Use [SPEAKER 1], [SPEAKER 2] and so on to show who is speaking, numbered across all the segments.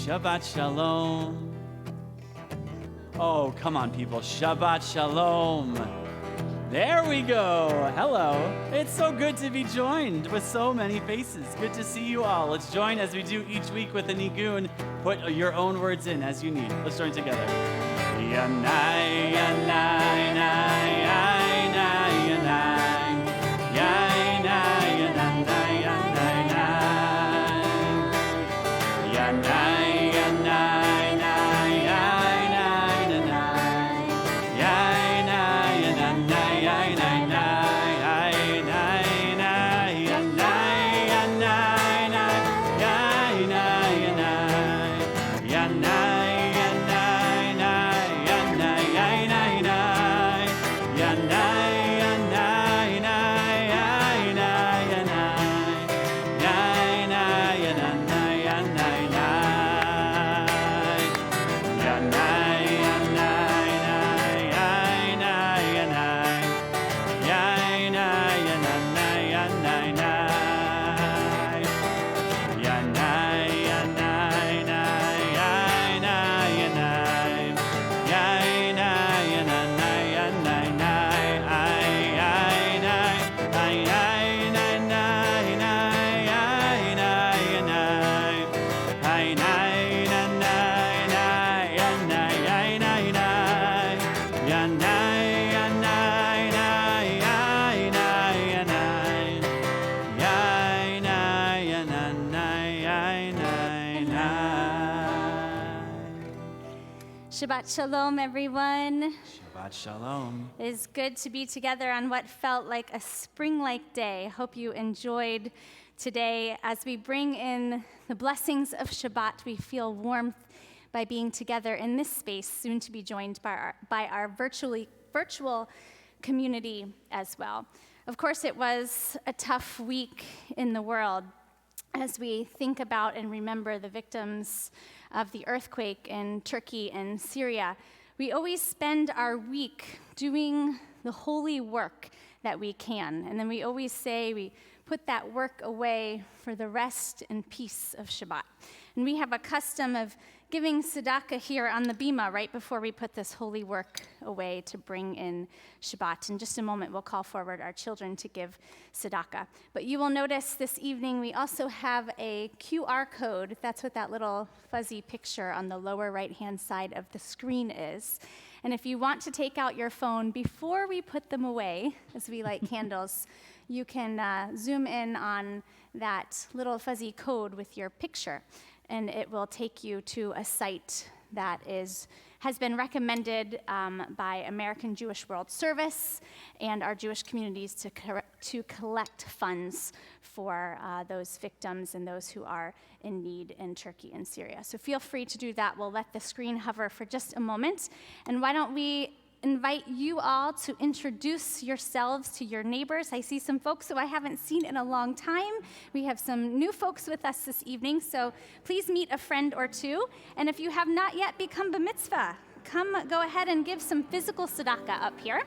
[SPEAKER 1] Shabbat Shalom. Oh, come on, people. Shabbat Shalom. There we go. Hello. It's so good to be joined with so many faces. Good to see you all. Let's join as we do each week with a nigun. Put your own words in as you need. Let's join together. Yanai, yanai, yanai, yanai, yanai, yanai, yanai, yanai, yanai.
[SPEAKER 2] Shabbat Shalom, everyone.
[SPEAKER 1] Shabbat Shalom.
[SPEAKER 2] It is good to be together on what felt like a spring-like day. Hope you enjoyed today. As we bring in the blessings of Shabbat, we feel warmth by being together in this space, soon to be joined by our virtual community as well. Of course, it was a tough week in the world as we think about and remember the victims of the earthquake in Turkey and Syria. We always spend our week doing the holy work that we can. And then we always say we put that work away for the rest and peace of Shabbat. And we have a custom of giving tzedakah here on the bima right before we put this holy work away to bring in Shabbat. In just a moment, we'll call forward our children to give tzedakah. But you will notice this evening we also have a QR code. That's what that little fuzzy picture on the lower right-hand side of the screen is. And if you want to take out your phone before we put them away, as we light candles, you can zoom in on that little fuzzy code with your picture, and it will take you to a site that has been recommended by American Jewish World Service and our Jewish communities to collect funds for those victims and those who are in need in Turkey and Syria. So feel free to do that. We'll let the screen hover for just a moment. And why don't we invite you all to introduce yourselves to your neighbors. I see some folks who I haven't seen in a long time. We have some new folks with us this evening, so please meet a friend or two. And if you have not yet become b'mitzvah, go ahead and give some physical tzedakah up here.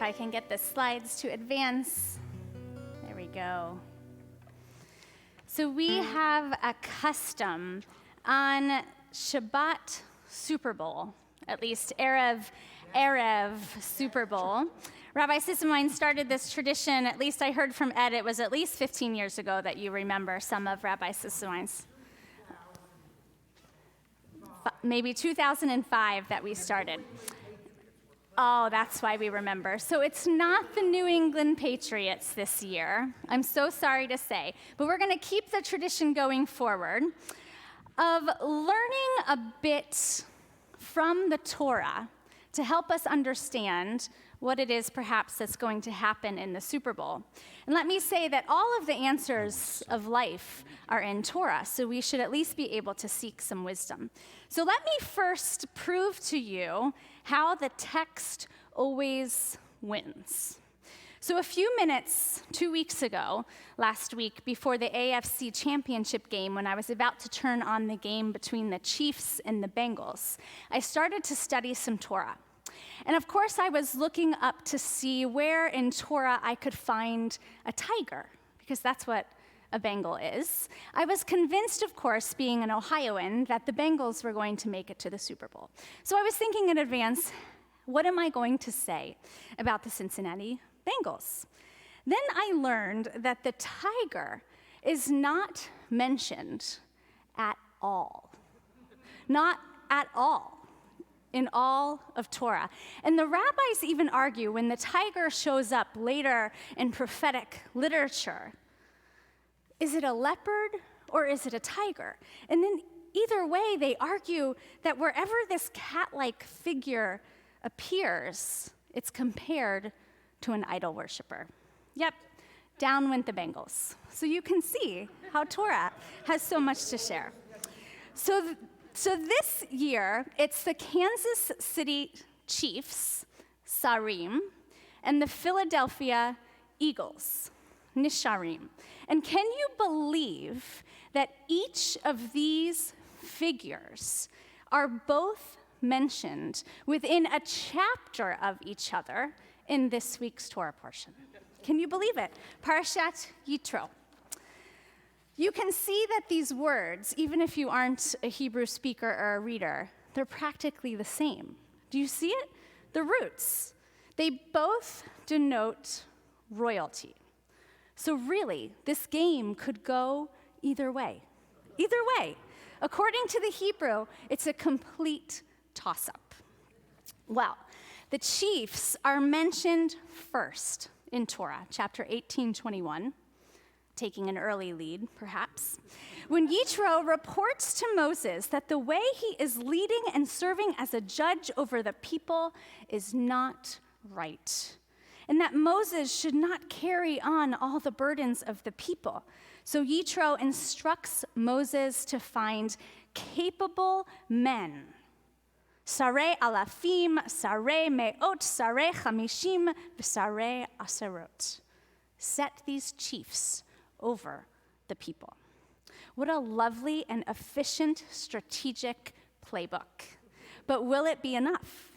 [SPEAKER 2] I can get the slides to advance. There we go. So we have a custom on Shabbat Super Bowl, at least Erev Super Bowl. Rabbi Sisselwein started this tradition, at least I heard from Ed, it was at least 15 years ago that you remember some of Rabbi Sisselwein's. Maybe 2005 that we started. Oh, that's why we remember. So it's not the New England Patriots this year, I'm so sorry to say, but we're going to keep the tradition going forward of learning a bit from the Torah to help us understand what it is perhaps that's going to happen in the Super Bowl. And let me say that all of the answers of life are in Torah, so we should at least be able to seek some wisdom. So let me first prove to you how the text always wins. So a few minutes, 2 weeks ago, last week, before the AFC Championship game, when I was about to turn on the game between the Chiefs and the Bengals, I started to study some Torah. And of course, I was looking up to see where in Torah I could find a tiger, because that's what a Bengal is. I was convinced, of course, being an Ohioan, that the Bengals were going to make it to the Super Bowl. So I was thinking in advance, what am I going to say about the Cincinnati Bengals? Then I learned that the tiger is not mentioned at all. Not at all in all of Torah. And the rabbis even argue when the tiger shows up later in prophetic literature, is it a leopard or is it a tiger? And then either way, they argue that wherever this cat-like figure appears, it's compared to an idol worshiper. Yep, down went the Bengals. So you can see how Torah has so much to share. So this year, it's the Kansas City Chiefs, Sarim, and the Philadelphia Eagles, Nisharim. And can you believe that each of these figures are both mentioned within a chapter of each other in this week's Torah portion? Can you believe it? Parashat Yitro. You can see that these words, even if you aren't a Hebrew speaker or a reader, they're practically the same. Do you see it? The roots. They both denote royalty. So really, this game could go either way. Either way. According to the Hebrew, it's a complete toss-up. Well, the Chiefs are mentioned first in Torah, chapter 18:21. Taking an early lead, perhaps, when Yitro reports to Moses that the way he is leading and serving as a judge over the people is not right, and that Moses should not carry on all the burdens of the people. So Yitro instructs Moses to find capable men, sarei alafim, sarei me'ot, sarei chamishim, v'sarei aserot. Set these chiefs over the people. What a lovely and efficient strategic playbook. But will it be enough?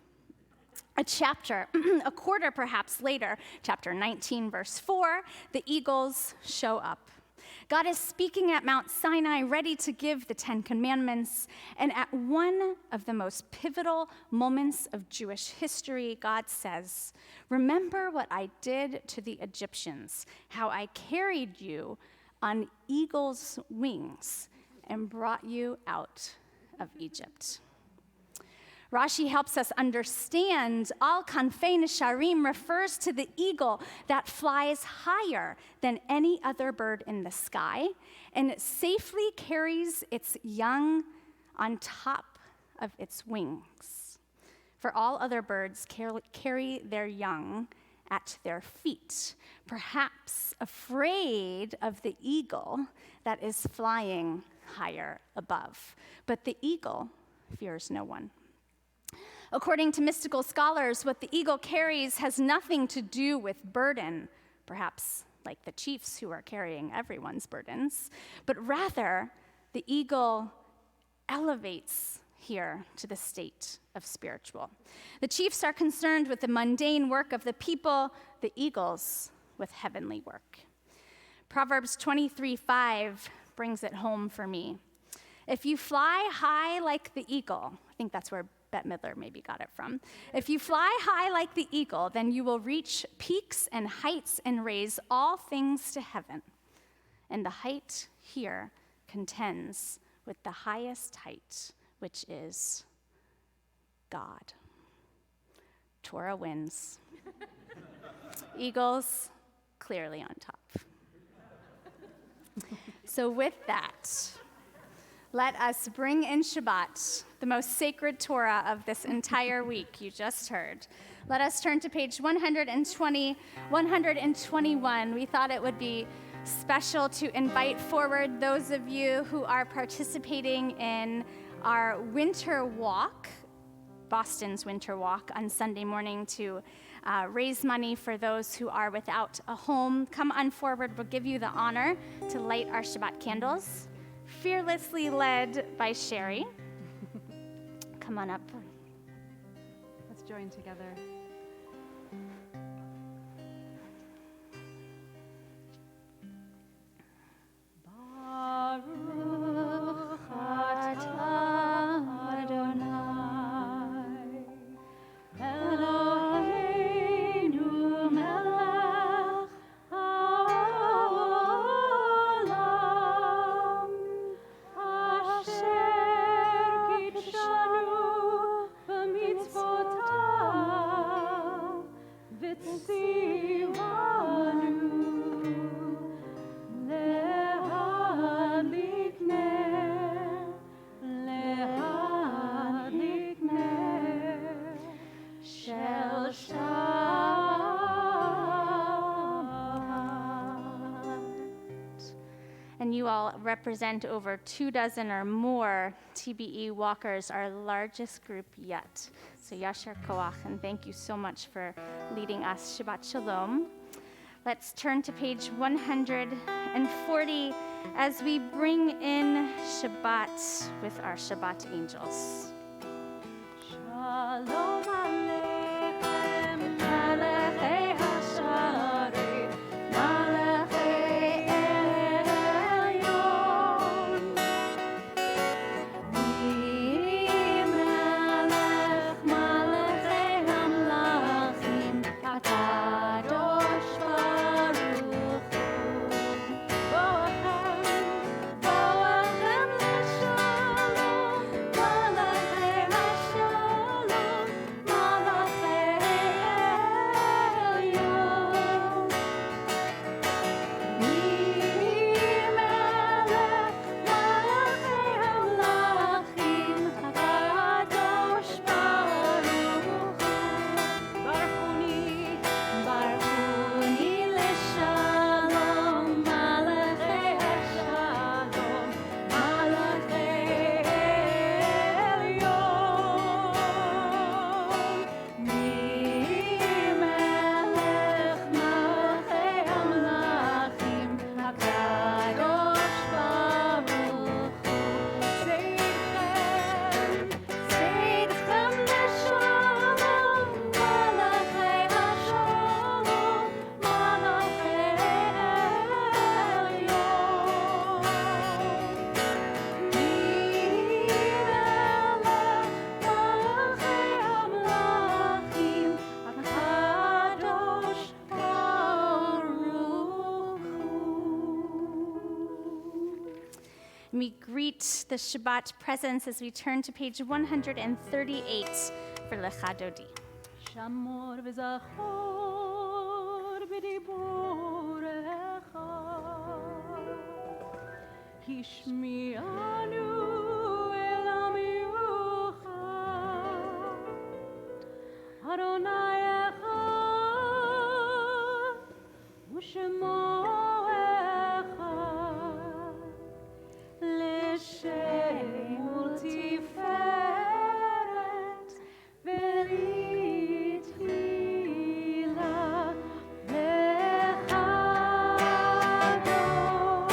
[SPEAKER 2] A chapter, a quarter perhaps later, chapter 19, verse 4, the eagles show up. God is speaking at Mount Sinai, ready to give the Ten Commandments, and at one of the most pivotal moments of Jewish history, God says, "Remember what I did to the Egyptians, how I carried you on eagle's wings and brought you out of Egypt." Rashi helps us understand Al Kanfei Nisharim refers to the eagle that flies higher than any other bird in the sky, and it safely carries its young on top of its wings. For all other birds carry their young at their feet, perhaps afraid of the eagle that is flying higher above. But the eagle fears no one. According to mystical scholars, what the eagle carries has nothing to do with burden, perhaps like the chiefs who are carrying everyone's burdens, but rather the eagle elevates here to the state of spiritual. The chiefs are concerned with the mundane work of the people, the eagles with heavenly work. Proverbs 23:5 brings it home for me. If you fly high like the eagle, I think that's where Bette Midler maybe got it from. If you fly high like the eagle, then you will reach peaks and heights and raise all things to heaven. And the height here contends with the highest height, which is God. Torah wins. Eagles clearly on top. So with that, let us bring in Shabbat, the most sacred Torah of this entire week you just heard. Let us turn to page 120, 121. We thought it would be special to invite forward those of you who are participating in our winter walk, Boston's winter walk on Sunday morning to raise money for those who are without a home. Come on forward. We'll give you the honor to light our Shabbat candles. Fearlessly led by Sherry. Come on up.
[SPEAKER 3] Let's join together. Baruch atah Adonai, Eloheinu melech haolam, asher kitshanu b'mitzvotav v'tzivanu להדליק נר של שבת.
[SPEAKER 2] And you all represent over 24 or more TBE walkers, our largest group yet. So Yasher Koach, and thank you so much for leading us. Shabbat Shalom. Let's turn to page 140 as we bring in Shabbat with our Shabbat angels.
[SPEAKER 3] Shalom Aleichem, Malachei Hasharet, Malachei Elyon. Melech Malachei Hamlachim, HaKadosh Baruch Hu. Boachem leshalom, Malachei Hashalom, Malachei Elyon. Melech Malachei Hamlachim, HaKadosh Baruch Hu. Baruchuni leshalom, Malachei Hashalom, Malachei Elyon. Melech Malachei Hamlachim, HaKadosh Baruch Hu. Seidchem leshalom, Malachei Hashalom, Malachei Elyon.
[SPEAKER 2] We greet the Shabbat presence as we turn to page 138 for Lecha Dodi.
[SPEAKER 3] שמור וזכור בדיבורך, השמיענו אל עמיך, אדוני אחד ושמו אחד, לשם ולתפארת ולתהילה לך אדוני.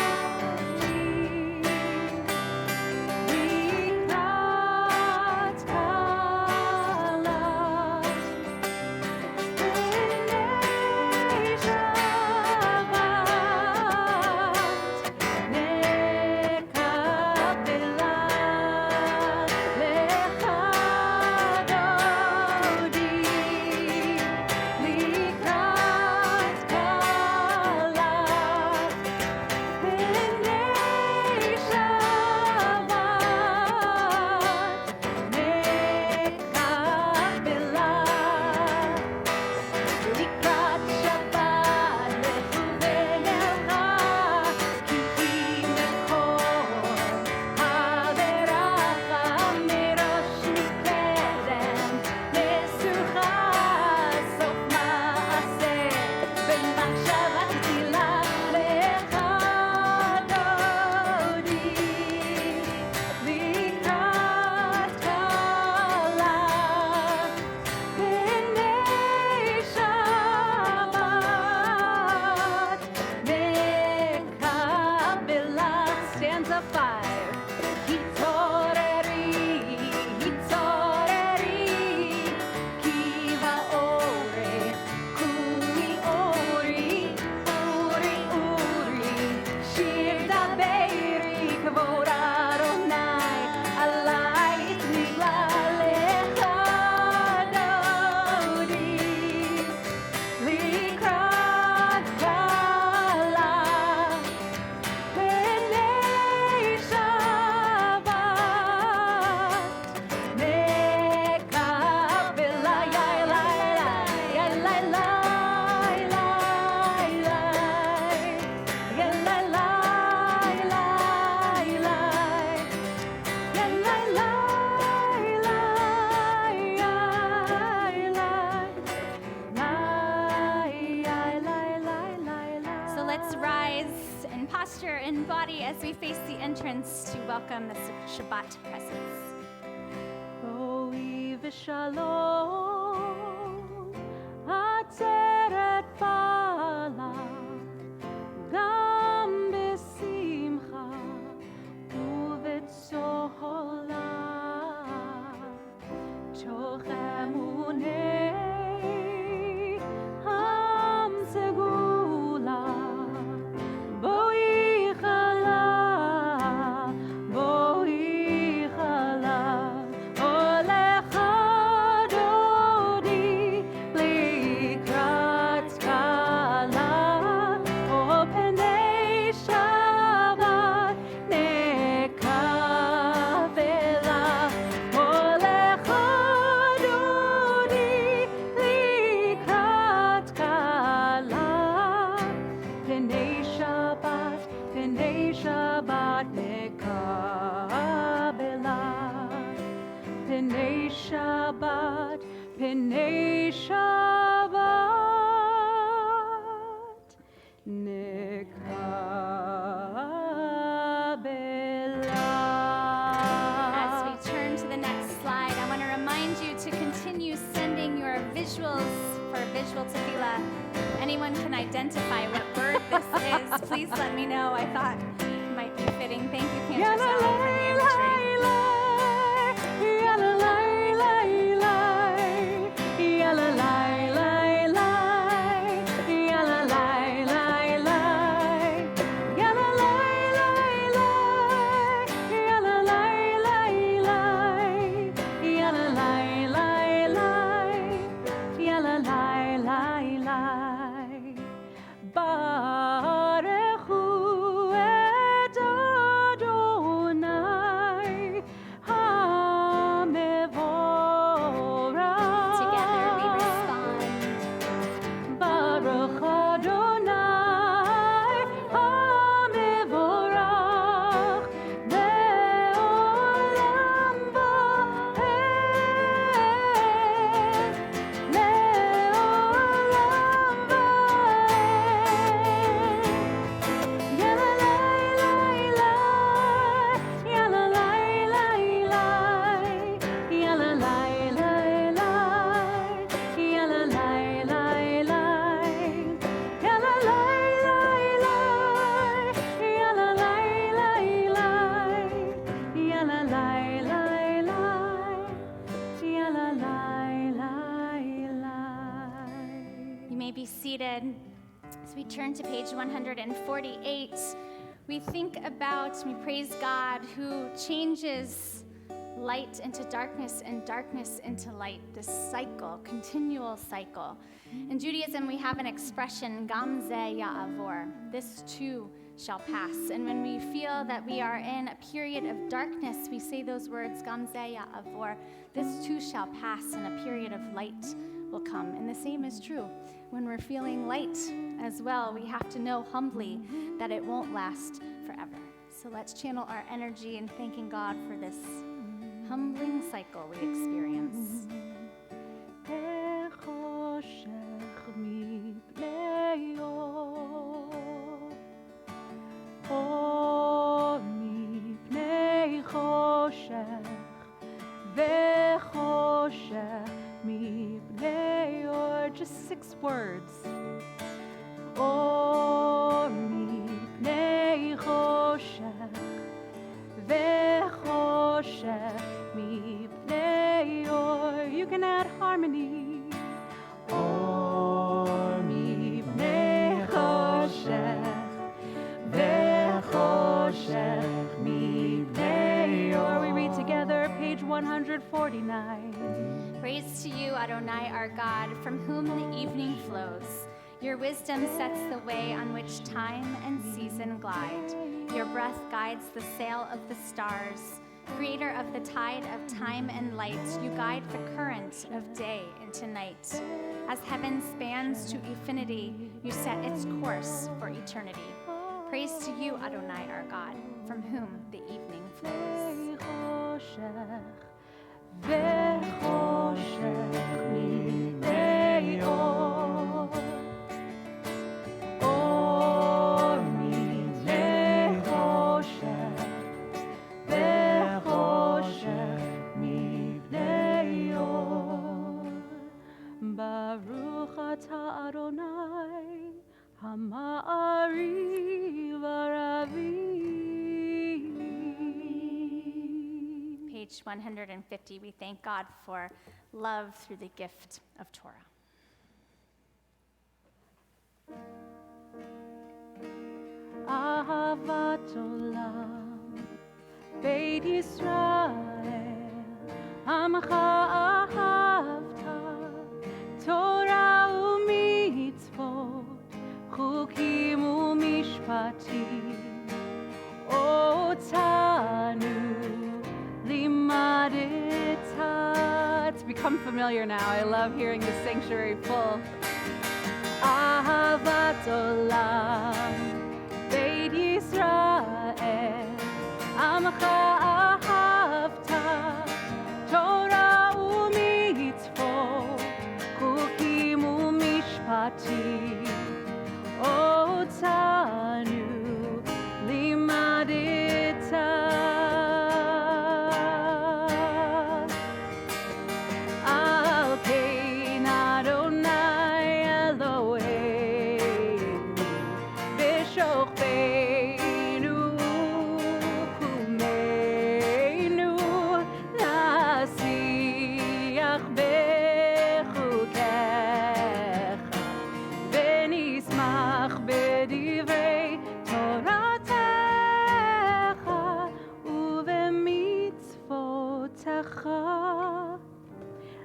[SPEAKER 2] rise in posture and body as we face the entrance to welcome the Shabbat presence.
[SPEAKER 3] רואי ושלום, עצרת בעלה, גם בשמחה ובצהלה, תוך אמוני הסגולה, בואי חלה, בואי חלה, הולך דודי לקראת כלה, או פני שבת נקבלה, הולך דודי לקראת כלה, פני שבת נקבלה, פני שבת
[SPEAKER 2] As we turn to the next slide, I want to remind you to continue sending your visuals for visual tefillah. Anyone can identify what bird this is, please let me know. I thought it might be fitting. Thank you, Cantor Sally, for the imagery.
[SPEAKER 3] Baruchu et Adonai HaMevorach.
[SPEAKER 2] Together we respond.
[SPEAKER 3] Baruch Adonai HaMevorach le'olam va'ed, le'olam va'ed. Yalla lay lay, yalla lay lay lay, yalla lay lay lay, yalla lay lay lay, yalla lay lay lay, yalla lay lay lay, yalla lay lay lay, yalla lay lay lay.
[SPEAKER 2] You may be seated. As we turn to page 148, we think about, we praise God who changes light into darkness and darkness into light, this cycle, continual cycle. In Judaism, we have an expression, Gam ze ya'avor, this too shall pass. And when we feel that we are in a period of darkness, we say those words, Gam ze ya'avor, this too shall pass, and a period of light will come. And the same is true when we're feeling light as well. We have to know humbly that it won't last forever. So let's channel our energy in thanking God for this humbling cycle we experience.
[SPEAKER 3] בחושך מפני אור, אור מפני חושך, וחושך מפני אור. Just 6 words. אור מפני חושך, וחושך מפני אור. You can add harmony. אור מפני חושך, וחושך מפני אור. We read together, page 149.
[SPEAKER 2] Praise to you, Adonai, our God, from whom the evening flows. Your wisdom sets the way on which time and season glide. Your breath guides the sail of the stars. Creator of the tide of time and light, you guide the current of day into night. As heaven spans to infinity, you set its course for eternity. Praise to you, Adonai, our God, from whom the evening flows.
[SPEAKER 3] וחושך מפני אור, אור
[SPEAKER 2] page 150. We thank God for love through the gift of Torah.
[SPEAKER 3] אהבת עולם, בית ישראל, עמך אהבת, תורה ומצוות, חוקים ומשפטים, אותנו לימדת. It's become familiar now. I love hearing the sanctuary full. אהבת עולם, בית ישראל, עמך אהבת, תורה ומצוות, חוקים ומשפטים, אותנו לימדת. על כן אדוני אלוהינו, בשוכבנו קומנו, נשיח בחוקיך, ונשמח בדברי תורתך ובמצוותיך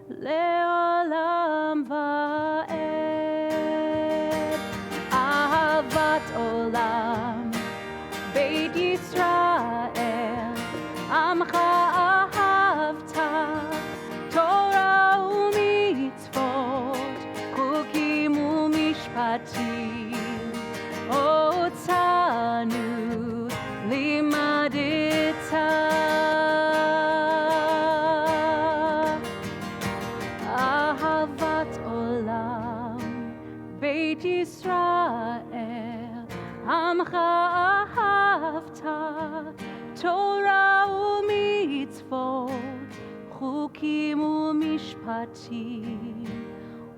[SPEAKER 3] לעולם ועד. אהבת עולם, בית ישראל, עמך אהבת, תורה ומצוות, חוקים ומשפטים, אותנו לימדת. אהבת עולם, בית ישראל, עמך אהבת, תורה ומצוות, חוקים ומשפטים,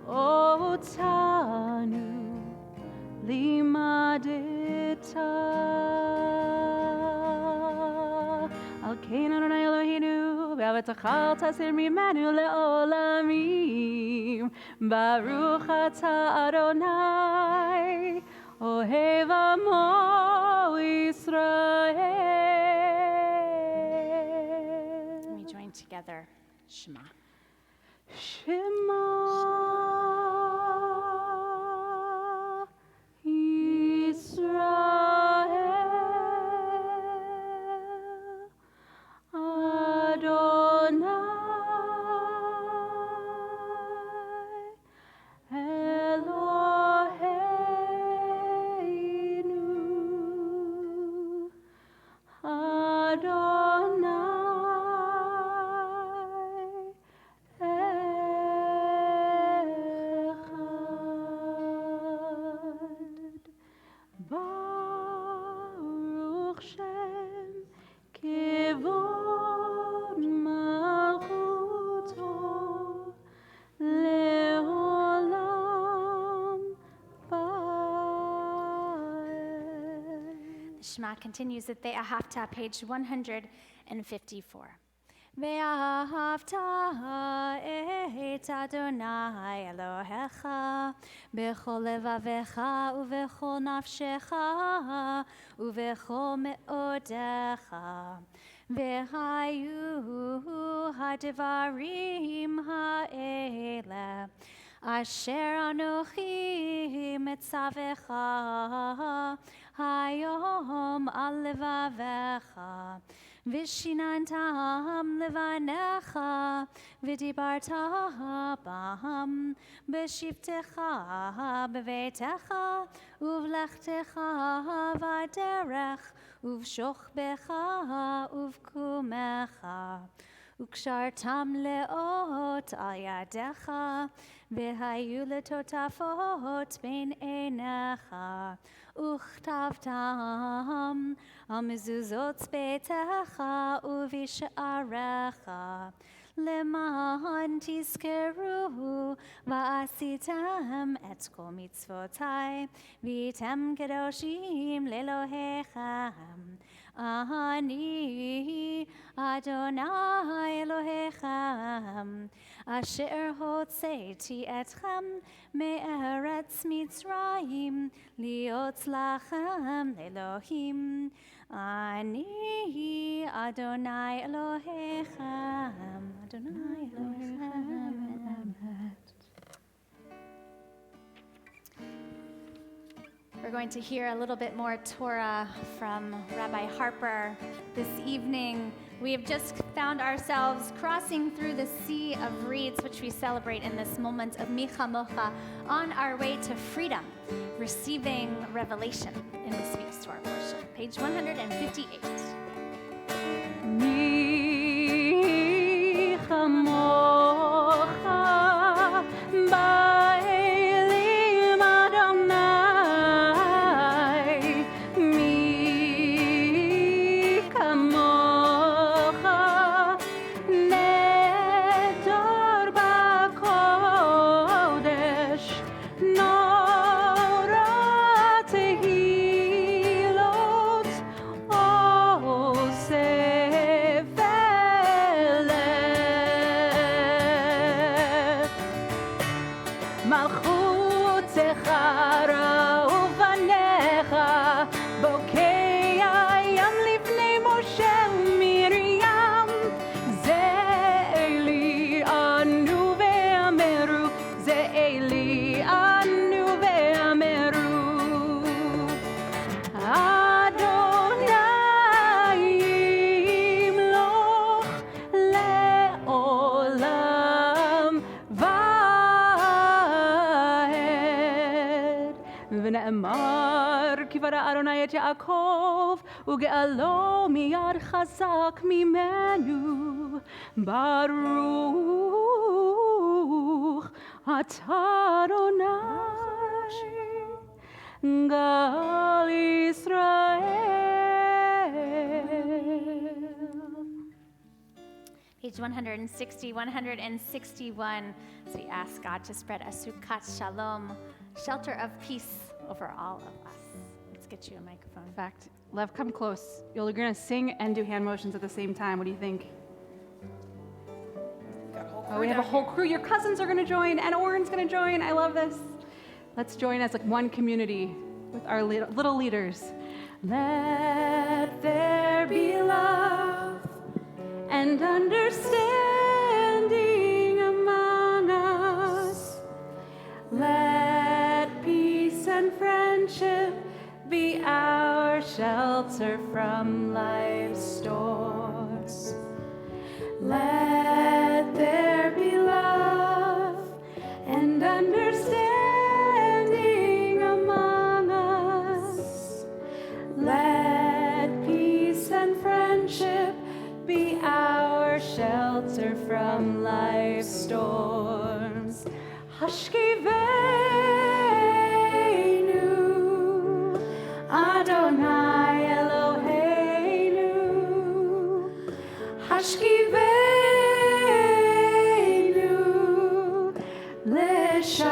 [SPEAKER 3] אותנו לימדת. על כן אדוני אלוהינו, באהבתך אל תסיר ממנו לעולמים. ברוך אתה אדוני, אוהב עמו ישראל.
[SPEAKER 2] We join together, Shema.
[SPEAKER 3] Shema Yisrael, Adonai Eloheinu, Adonai Echad. Baruch Shem Kevod Malchuto Leolam Vaed.
[SPEAKER 2] The Shema continues at the Ahavta, page 154. ואהבת את אדוני אלוהיך בכל לבביך ובכל נפשך ובכל מאודך. והיו הדברים האלה אשר אנוכי מצווך היום על לבביך, ושיננתם לבניך, ודיברת בם בשבתך בביתך, ובלכתך בדרך, ובשוכבך ובקומך. וקשרתם לאות על ידיך, והיו לטוטפות בין עיניך, וכתבתם על מזוזות ביתך ובשעריך, למען תזכרו ועשיתם את כל מצוותי, והייתם קדושים לאלוהיכם. Ani Adonai Elohechem, Asher Hotzeiti Etchem Me'eretz Mitzrayim, Liot Lachem Elohim. Ani Adonai Elohechem, Adonai Elohechem. We're going to hear a little bit more Torah from Rabbi Harper this evening. We have just found ourselves crossing through the Sea of Reeds, which we celebrate in this moment of Mi Chamocha, on our way to freedom, receiving revelation in this week's Torah portion. Page 158.
[SPEAKER 3] Mi chamocha ba'elim Adonai, mi kamocha nedor ba'kodesh, nora tehilot osef elef. מלכותך רעו בניך, בוקע ים לפני משה ומרים. זה אלי אנו ואמרו, זה אלי אנו ואמרו. אדוני ימלוך לעולם ועד. ונאמר כי ברא אדוני את יעקב וגאלו מיד חזק ממנו. ברוך אתה אדוני גאל ישראל.
[SPEAKER 2] Page 160, 161. So we ask God to spread a sukkot shalom, shelter of peace over all of us. Let's get you a microphone.
[SPEAKER 3] In fact, Lev, come close. You're going to sing and do hand motions at the same time. What do you think? Oh, we have a whole crew. Your cousins are going to join, and Oren's going to join. I love this. Let's join as like one community with our little leaders. Let there be love and understanding among us. Let peace and friendship be our shelter from life's storms. Let there be love and understanding among us. Let peace and friendship be our shelter from life's storms. Hashkivenu, Adonai Eloheinu. Hashkivenu, Leshalom.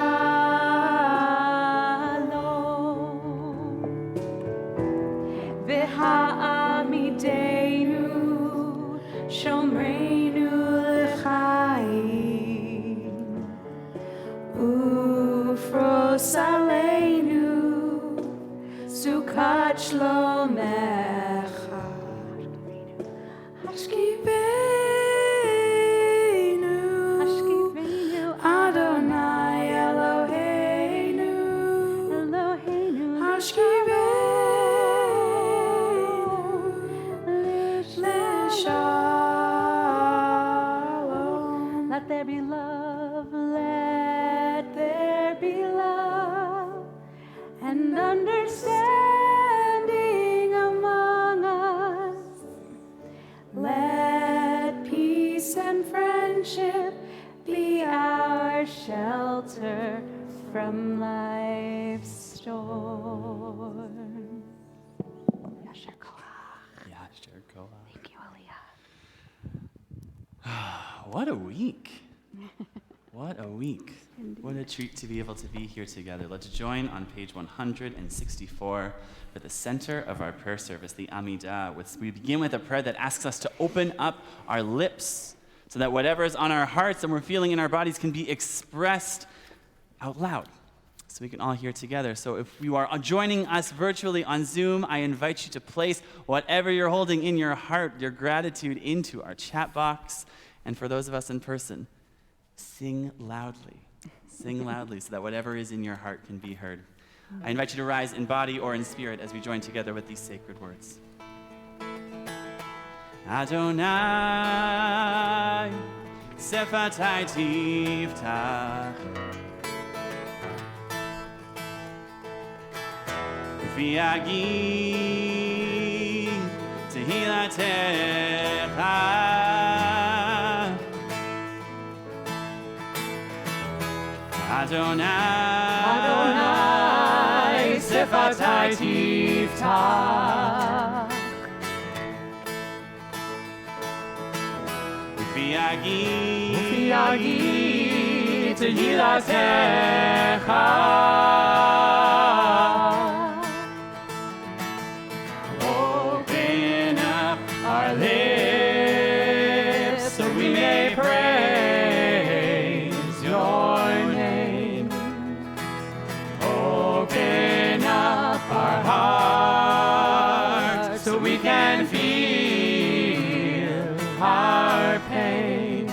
[SPEAKER 3] V'ha'amidenu, Shomreinu l'chaim. Ufros aleinu, Sukkot shlomecha. Hashkivenu, Adonai Eloheinu. Hashkivenu, Leshalom. Let there be love, let there be love, and understanding among us. Let peace and friendship be our shelter from life's storm. Yasher koach.
[SPEAKER 1] Yasher koach.
[SPEAKER 3] Thank you, Aliyah.
[SPEAKER 1] What a week. What a week. What a treat to be able to be here together. Let's join on page 164 for the center of our prayer service, the Amidah. We begin with a prayer that asks us to open up our lips so that whatever is on our hearts and we're feeling in our bodies can be expressed out loud so we can all hear together. So if you are joining us virtually on Zoom, I invite you to place whatever you're holding in your heart, your gratitude, into our chat box. And for those of us in person, sing loudly. Sing loudly so that whatever is in your heart can be heard. I invite you to rise in body or in spirit as we join together with these sacred words. Adonai, Sefatai Tiftach, V'yagi Tehilatecha. Adonai, Sefatai Tiftach, V'yagi Tehilatecha. Open up our lips so we may praise your name. Open up our hearts so we can feel our pain.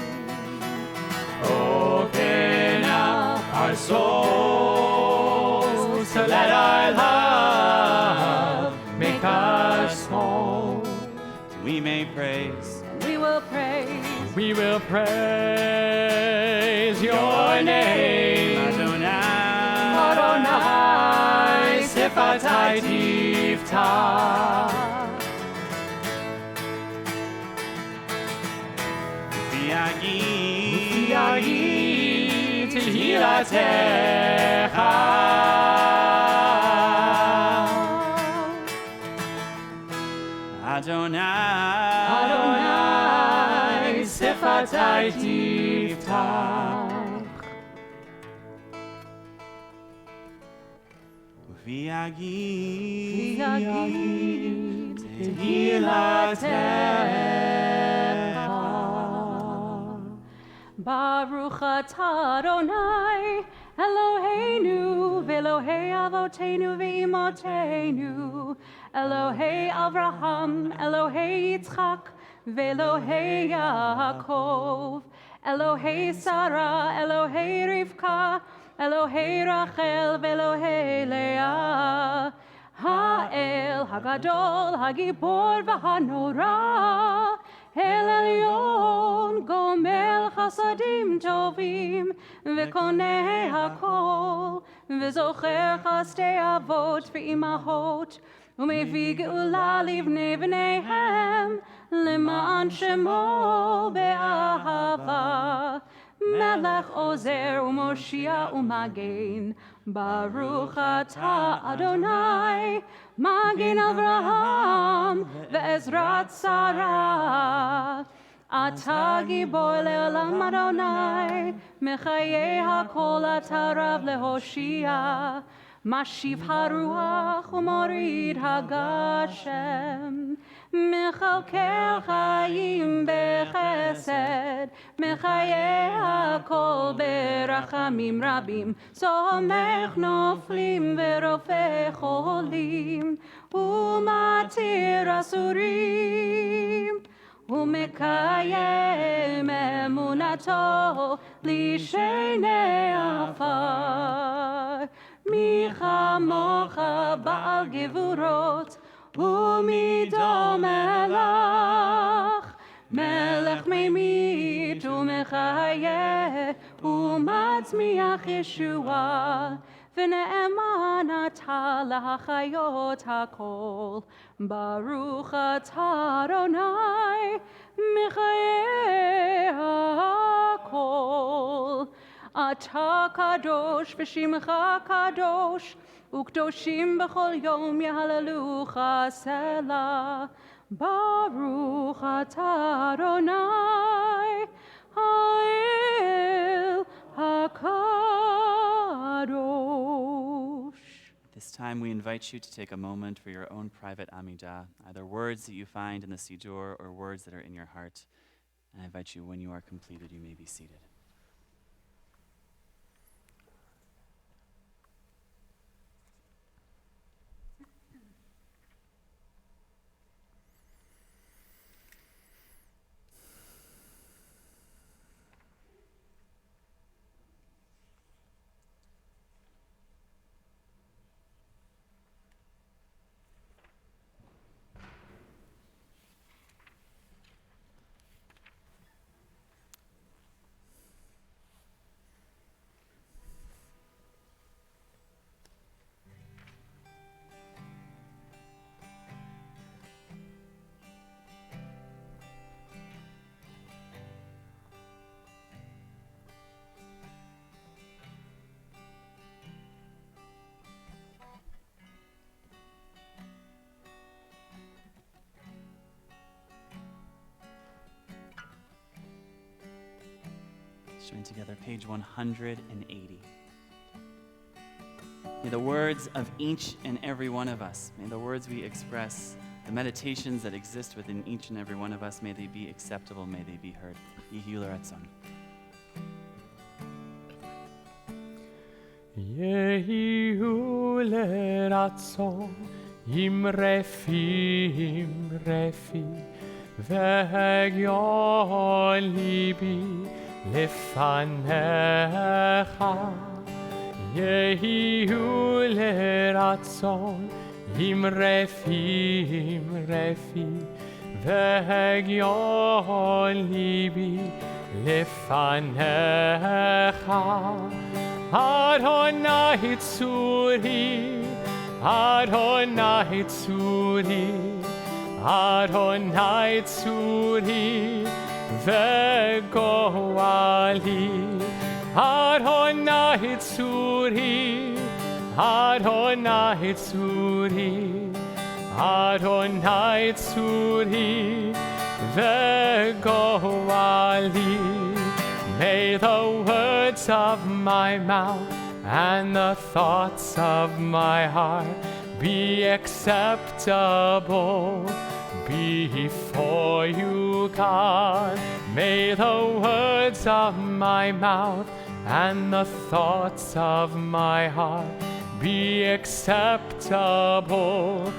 [SPEAKER 1] Open up our souls to let our love make us whole. We may praise.
[SPEAKER 3] We will praise.
[SPEAKER 1] We will praise your name. Adonai, Sefatai Tiftach, V'yagi Tehilatecha. Adonai, Sefatai Tiftach, V'yagi Tehilatecha.
[SPEAKER 3] Baruch atah Adonai, Eloheinu, v'Elohei Avotenu v'Imotenu, Elohei Avraham, Elohei Yitzchak, v'Elohei Yaakov, Elohei Sarah, Elohei Rivka, Elohei Rachel, v'Elohei Leah, Ha'el Hagadol, Hagibor v'Hanora, El Elyon, Gomel Chasadim Tovim, V'Koneh HaKol, V'Zocher Chasdei Avot v'Imahot, U'mevii Geula livnei bneihem, L'ma'an Shemo be'ahava, Melech Ozer u'Moshia u'Magen, Baruch atah Adonai, Magen Avraham ve'ezrat Sarah. Atah gibor le'olam Adonai, Mechayei hakol atah rav lehoshia, Mashiv haruach u'morid hagashem, Mechalkel chayim bechesed, Mechayei hakol berachamim rabim, Somech noflim ve'rofeh cholim, U'matir asurim, U'mekayem emunato lishenei afar. Mi chamocha ba'al gevurot, u'mido melech, melech meimit u'mechayeh, u'matzmiach Yeshua, v'ne'eman atah lahachayot hakol. Baruch atah Adonai, mechayeh hakol. Atah kadosh v'shimcha kadosh, u'kdoshim b'chol yom yahalelucha selah. Baruch atah Adonai, ha'el
[SPEAKER 1] time, we invite you to take a moment for your own private Amidah, either words that you find in the Siddur or words that are in your heart. And I invite you, when you are completed, you may be seated. Let's join together, page 180. May the words of each and every one of us, may the words we express, the meditations that exist within each and every one of us, may they be acceptable, may they be heard. Yehi l'ratzon.
[SPEAKER 4] Yehi l'ratzon, imrefi, v'egyon libi lefanecha. Yehi l'ratzon, imrefi, v'egyon libi lefanecha. Adonai tzuri, Adonai tzuri, Adonai tzuri, ve'goali. Adonai tzuri, Adonai tzuri, Adonai tzuri, ve'goali. May the words of my mouth and the thoughts of my heart be acceptable before you, God. May the words of my mouth and the thoughts of my heart be acceptable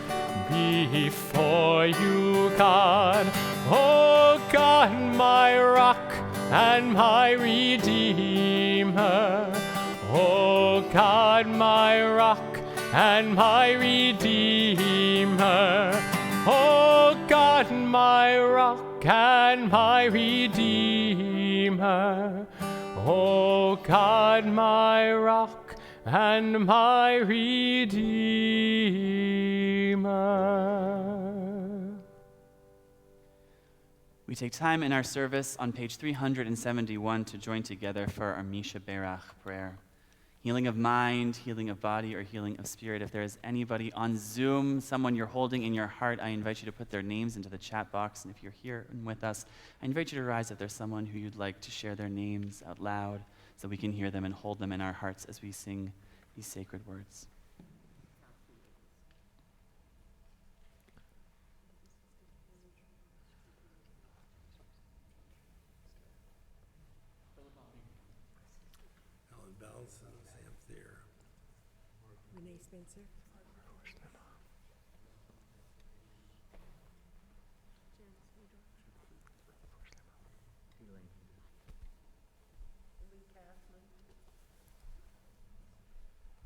[SPEAKER 4] before you, God. Oh God, my rock and my redeemer. Oh God, my rock and my redeemer. Oh God, my rock and my redeemer. Oh God, my rock and my redeemer.
[SPEAKER 1] We take time in our service on page 371 to join together for our Misha Berach prayer. Healing of mind, healing of body, or healing of spirit. If there is anybody on Zoom, someone you're holding in your heart, I invite you to put their names into the chat box. And if you're here and with us, I invite you to rise if there's someone who you'd like to share their names out loud so we can hear them and hold them in our hearts as we sing these sacred words.
[SPEAKER 5] Renee Spencer.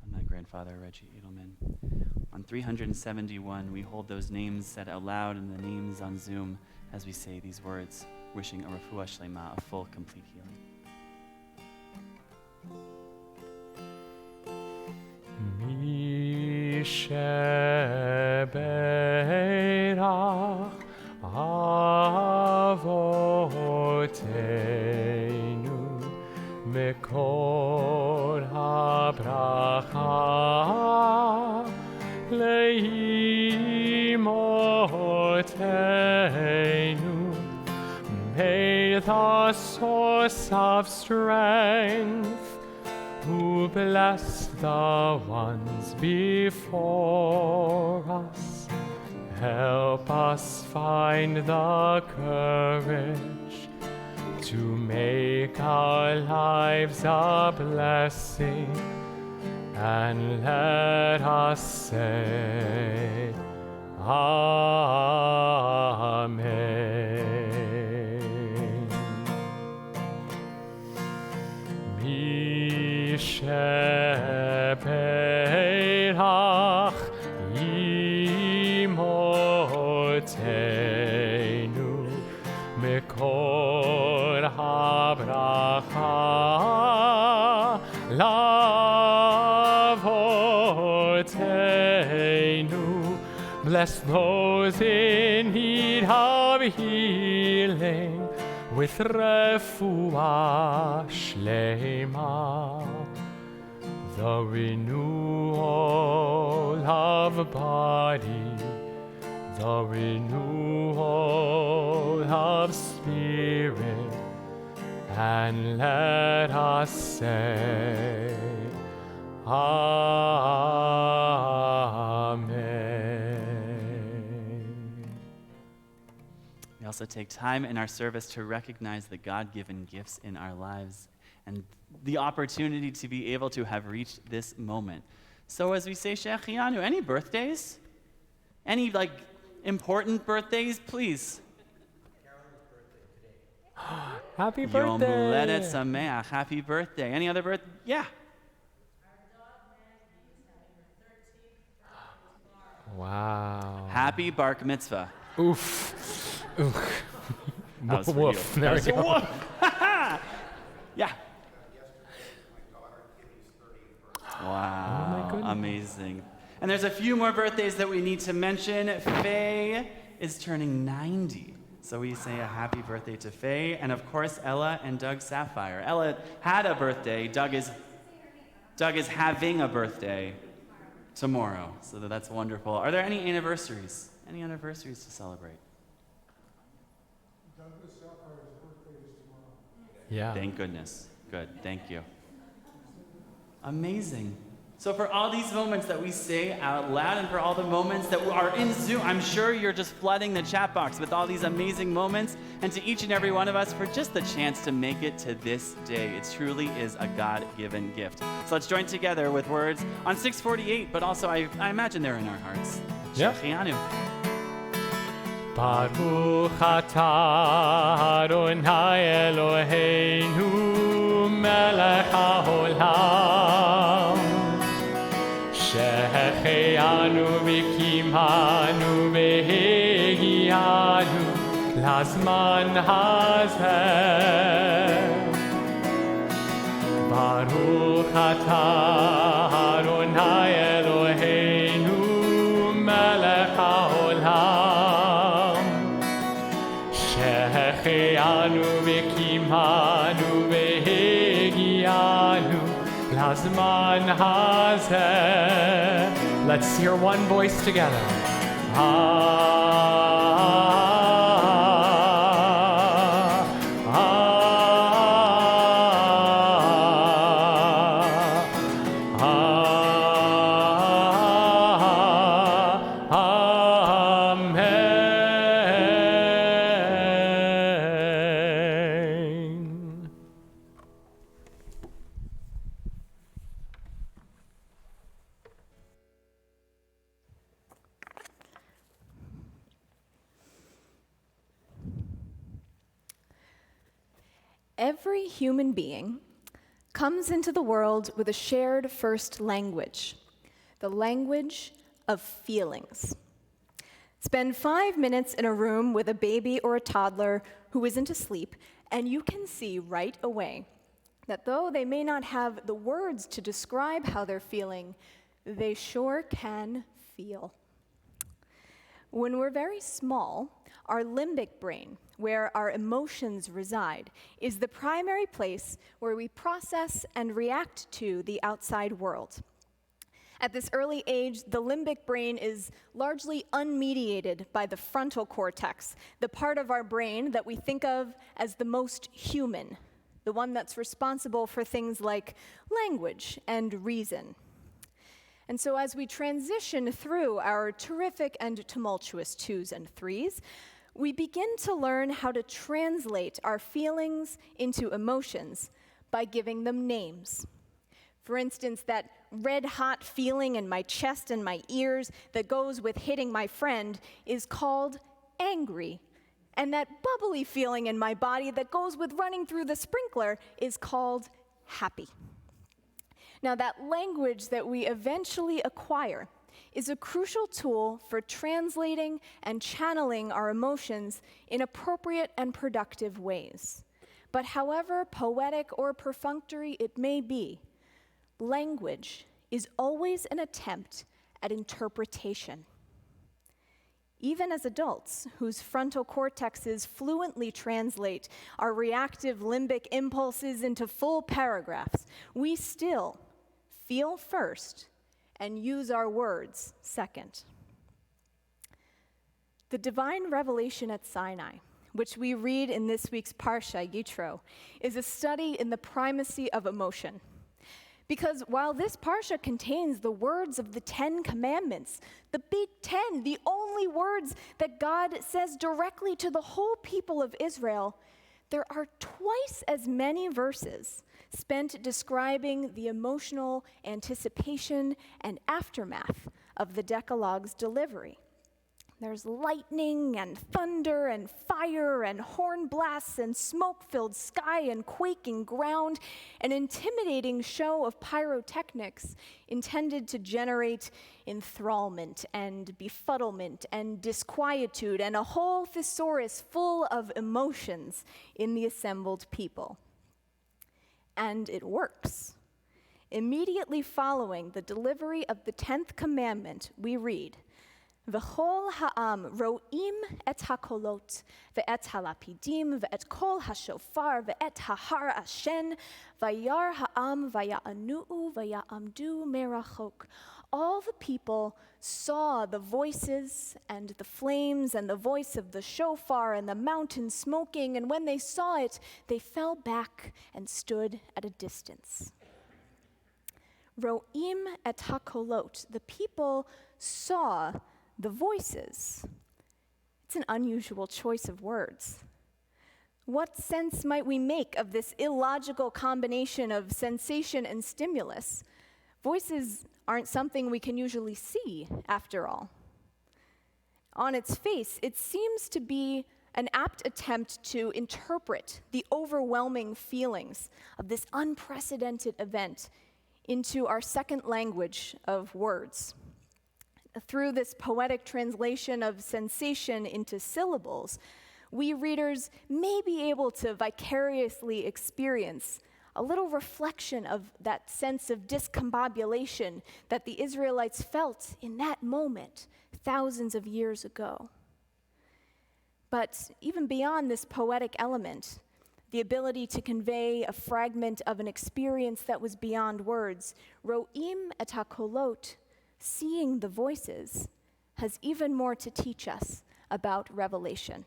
[SPEAKER 1] And my grandfather, Reggie Edelman. On 371, we hold those names said out loud and the names on Zoom as we say these words, wishing a refuah shlema, a full, complete healing.
[SPEAKER 4] Sheberach avoteinu mekol habracha leimoteinu. May the source of strength who bless the ones before us. Help us find the courage to make our lives a blessing, and let us say, Amen. Mi sheperach imotenu mikol habracha lavotenu. Bless those in need of healing with refuah shlema, the renewal of body, the renewal of spirit, and let us say, Amen.
[SPEAKER 1] We also take time in our service to recognize the God-given gifts in our lives and the opportunity to be able to have reached this moment. So as we say Shechianu, any birthdays? Any important birthdays, please?
[SPEAKER 4] Happy
[SPEAKER 1] Yom
[SPEAKER 4] birthday!
[SPEAKER 1] Huledet Sameach. Happy birthday. Any other birthday? Yeah.
[SPEAKER 4] Wow.
[SPEAKER 1] Happy Bar Mitzvah.
[SPEAKER 4] Oof. Oof.
[SPEAKER 1] That was for
[SPEAKER 4] Woof.
[SPEAKER 1] you.
[SPEAKER 4] There
[SPEAKER 1] That
[SPEAKER 4] we
[SPEAKER 1] was-
[SPEAKER 4] go.
[SPEAKER 1] woof. Yeah. Wow.
[SPEAKER 4] goodness.
[SPEAKER 1] Amazing. And there's a few more birthdays that we need to mention. Faye is turning 90. So we say a happy birthday to Faye. And of course, Ella and Doug Sapphire. Ella had a birthday. Doug is having a birthday tomorrow. So that's wonderful. Are there any anniversaries? Any anniversaries to celebrate?
[SPEAKER 4] Yeah.
[SPEAKER 1] Thank goodness. Good. Thank you. Amazing. So for all these moments that we say out loud and for all the moments that are in Zoom, I'm sure you're just flooding the chat box with all these amazing moments. And to each and every one of us for just the chance to make it to this day. It truly is a God-given gift. So let's join together with words on 648, but also I imagine they're in our hearts.
[SPEAKER 4] Yeah.
[SPEAKER 1] Shechianu.
[SPEAKER 4] Baruch atah Adonai Eloheinu melech haolam שהחיינו וקימנו והגיענו לזמן הזה. ברוך אתה אדוני אלוהינו מלך העולם שהחיינו וקימנו והגיענו לזמן הזה. Let's hear one voice together. Amen.
[SPEAKER 6] Every human being comes into the world with a shared first language, the language of feelings. Spend 5 minutes in a room with a baby or a toddler who isn't asleep, and you can see right away that though they may not have the words to describe how they're feeling, they sure can feel. When we're very small, our limbic brain, where our emotions reside, is the primary place where we process and react to the outside world. At this early age, the limbic brain is largely unmediated by the frontal cortex, the part of our brain that we think of as the most human, the one that's responsible for things like language and reason. And so as we transition through our terrific and tumultuous 2s and 3s, we begin to learn how to translate our feelings into emotions by giving them names. For instance, that red-hot feeling in my chest and my ears that goes with hitting my friend is called angry. And that bubbly feeling in my body that goes with running through the sprinkler is called happy. Now, that language that we eventually acquire is a crucial tool for translating and channeling our emotions in appropriate and productive ways. But however poetic or perfunctory it may be, language is always an attempt at interpretation. Even as adults, whose frontal cortexes fluently translate our reactive limbic impulses into full paragraphs, we still feel first and use our words second. The divine revelation at Sinai, which we read in this week's Parsha, Yitro, is a study in the primacy of emotion. Because while this Parsha contains the words of the 10 Commandments, the Big Ten, the only words that God says directly to the whole people of Israel, there are twice as many verses spent describing the emotional anticipation and aftermath of the Decalogue's delivery. There's lightning and thunder and fire and horn blasts and smoke-filled sky and quaking ground, an intimidating show of pyrotechnics intended to generate enthrallment and befuddlement and disquietude and a whole thesaurus full of emotions in the assembled people. And it works. Immediately following the delivery of the 10th commandment, we read, V'chol ha'am ro'im et ha'kolot, ve'et ha'lapidim, ve'et kol ha'shofar, ve'et ha'har ashen, vayar ha'am vaya'anu'u vaya'amdu merachok. All the people saw the voices and the flames and the voice of the shofar and the mountain smoking, and when they saw it, they fell back and stood at a distance. Ro'im et ha'kolot, the people saw the voices. It's an unusual choice of words. What sense might we make of this illogical combination of sensation and stimulus? Voices aren't something we can usually see, after all. On its face, it seems to be an apt attempt to interpret the overwhelming feelings of this unprecedented event into our second language of words. Through this poetic translation of sensation into syllables, we readers may be able to vicariously experience a little reflection of that sense of discombobulation that the Israelites felt in that moment thousands of years ago. But even beyond this poetic element, the ability to convey a fragment of an experience that was beyond words, ro'im et hakolot, seeing the voices, has even more to teach us about revelation.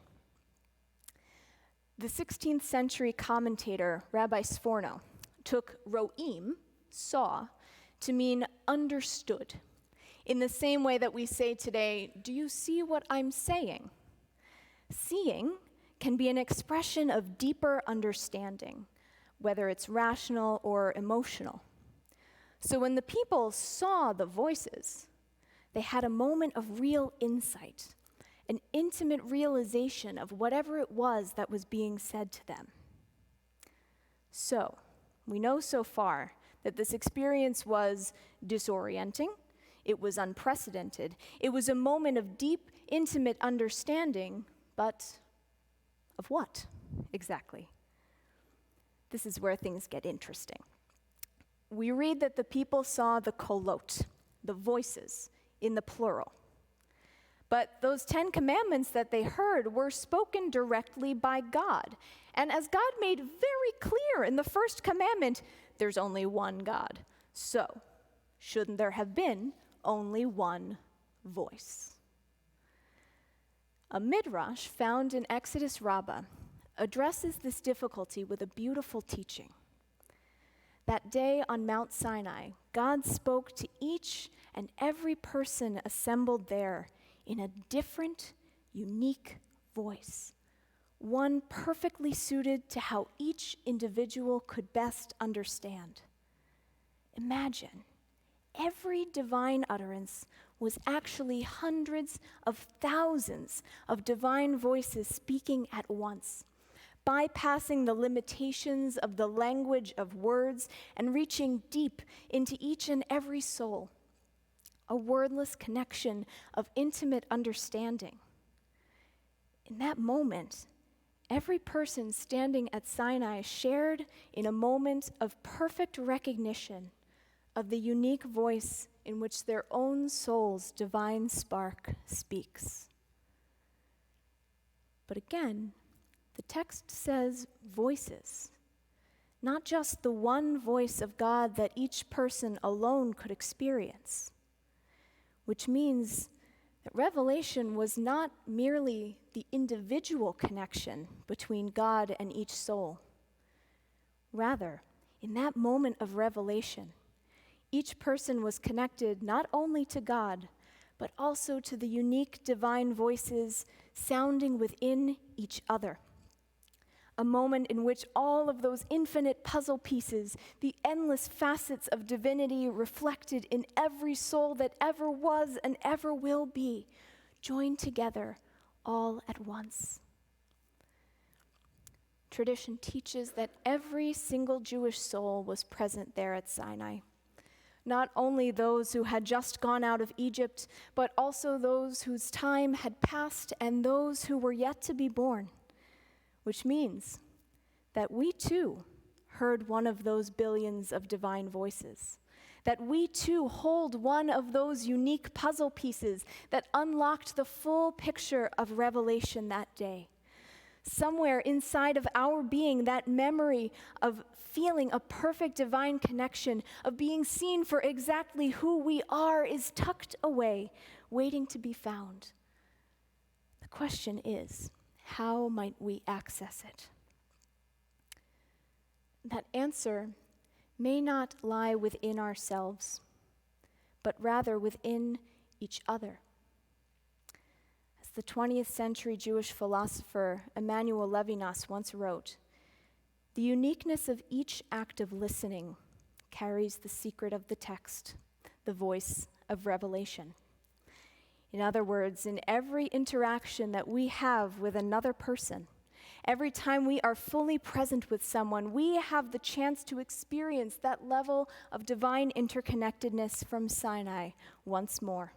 [SPEAKER 6] The 16th century commentator Rabbi Sforno took ro'im, saw, to mean understood, in the same way that we say today, do you see what I'm saying? Seeing can be an expression of deeper understanding, whether it's rational or emotional. So when the people saw the voices, they had a moment of real insight, an intimate realization of whatever it was that was being said to them. So, we know so far that this experience was disorienting, it was unprecedented, it was a moment of deep, intimate understanding, but of what exactly? This is where things get interesting. We read that the people saw the kolot, the voices, in the plural. But those 10 commandments that they heard were spoken directly by God. And as God made very clear in the first commandment, there's only one God. So, shouldn't there have been only one voice? A midrash found in Exodus Rabbah addresses this difficulty with a beautiful teaching. That day on Mount Sinai, God spoke to each and every person assembled there in a different, unique voice, one perfectly suited to how each individual could best understand. Imagine, every divine utterance was actually hundreds of thousands of divine voices speaking at once, bypassing the limitations of the language of words and reaching deep into each and every soul. A wordless connection of intimate understanding. In that moment, every person standing at Sinai shared in a moment of perfect recognition of the unique voice in which their own soul's divine spark speaks. But again, the text says voices, not just the one voice of God that each person alone could experience, which means that revelation was not merely the individual connection between God and each soul. Rather, in that moment of revelation, each person was connected not only to God, but also to the unique divine voices sounding within each other. A moment in which all of those infinite puzzle pieces, the endless facets of divinity reflected in every soul that ever was and ever will be, joined together all at once. Tradition teaches that every single Jewish soul was present there at Sinai. Not only those who had just gone out of Egypt, but also those whose time had passed and those who were yet to be born. Which means that we too heard one of those billions of divine voices, that we too hold one of those unique puzzle pieces that unlocked the full picture of revelation that day. Somewhere inside of our being, that memory of feeling a perfect divine connection, of being seen for exactly who we are, is tucked away, waiting to be found. The question is, how might we access it? That answer may not lie within ourselves, but rather within each other. As the 20th century Jewish philosopher Emmanuel Levinas once wrote, the uniqueness of each act of listening carries the secret of the text, the voice of revelation. In other words, in every interaction that we have with another person, every time we are fully present with someone, we have the chance to experience that level of divine interconnectedness from Sinai once more.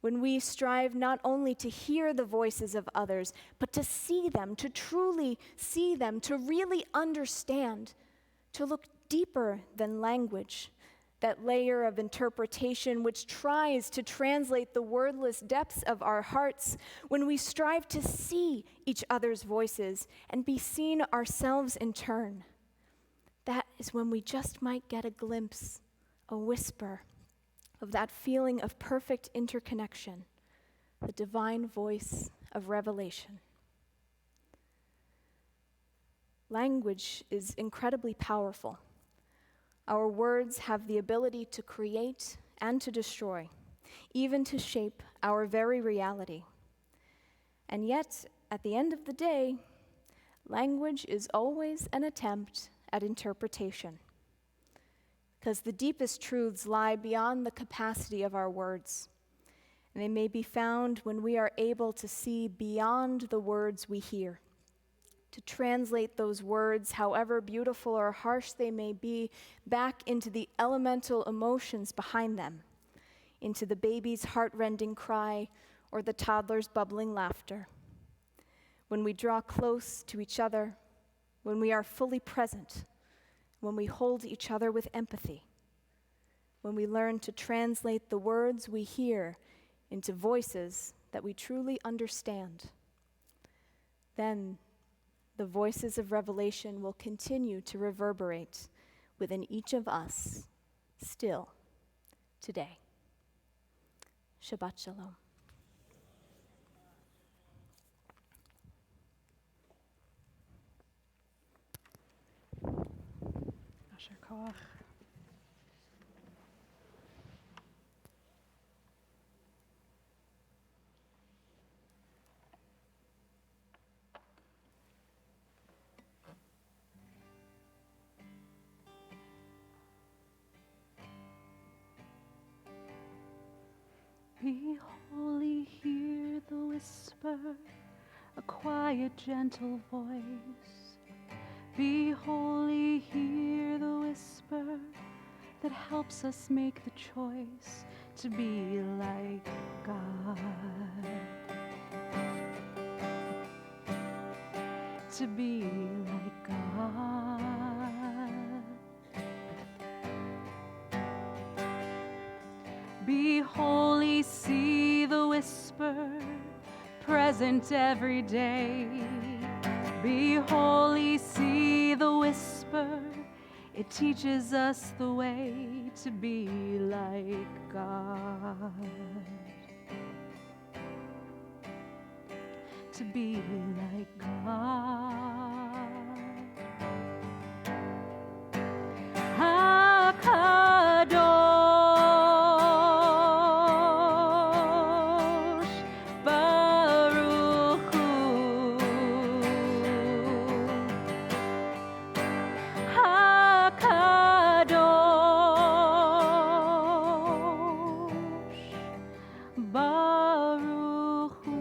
[SPEAKER 6] When we strive not only to hear the voices of others, but to see them, to truly see them, to really understand, to look deeper than language, that layer of interpretation which tries to translate the wordless depths of our hearts, when we strive to see each other's voices and be seen ourselves in turn, that is when we just might get a glimpse, a whisper of that feeling of perfect interconnection, the divine voice of revelation. Language is incredibly powerful. Our words have the ability to create and to destroy, even to shape our very reality. And yet, at the end of the day, language is always an attempt at interpretation, because the deepest truths lie beyond the capacity of our words, and they may be found when we are able to see beyond the words we hear, to translate those words, however beautiful or harsh they may be, back into the elemental emotions behind them, into the baby's heart-rending cry or the toddler's bubbling laughter. When we draw close to each other, when we are fully present, when we hold each other with empathy, when we learn to translate the words we hear into voices that we truly understand, then the voices of revelation will continue to reverberate within each of us still today. Shabbat Shalom.
[SPEAKER 3] Usher, call koach. Be holy, hear the whisper, a quiet, gentle voice. Be holy, hear the whisper that helps us make the choice to be like God. To be like God. Be holy, see the whisper, present every day. Be holy, see the whisper, it teaches us the way to be like God. To be like God. HaKadosh Baruch Hu. HaKadosh Baruch Hu.